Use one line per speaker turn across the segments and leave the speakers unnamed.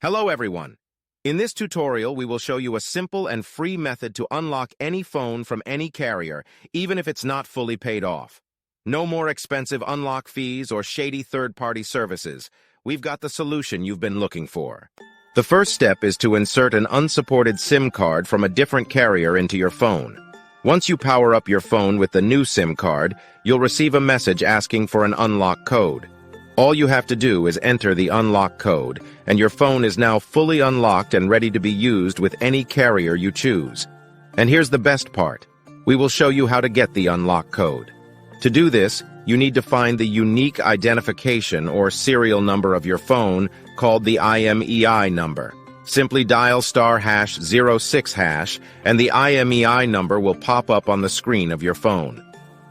Hello everyone! In this tutorial, we will show you a simple and free method to unlock any phone from any carrier, even if it's not fully paid off. No more expensive unlock fees or shady third-party services. We've got the solution you've been looking for. The first step is to insert an unsupported SIM card from a different carrier into your phone. Once you power up your phone with the new SIM card, you'll receive a message asking for an unlock code. All you have to do is enter the unlock code, and your phone is now fully unlocked and ready to be used with any carrier you choose. And here's the best part. We will show you how to get the unlock code. To do this, you need to find the unique identification or serial number of your phone called the IMEI number. Simply dial *#06# and the IMEI number will pop up on the screen of your phone.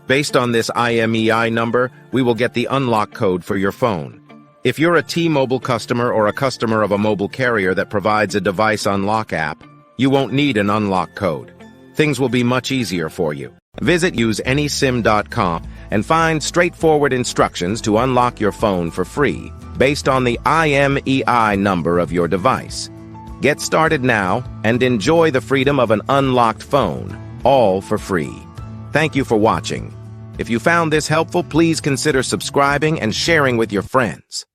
Based on this IMEI number, we will get the unlock code for your phone. If you're a T-Mobile customer or a customer of a mobile carrier that provides a device unlock app, you won't need an unlock code. Things will be much easier for you. Visit useanysim.com and find straightforward instructions to unlock your phone for free, based on the IMEI number of your device. Get started now and enjoy the freedom of an unlocked phone, all for free. Thank you for watching. If you found this helpful, please consider subscribing and sharing with your friends.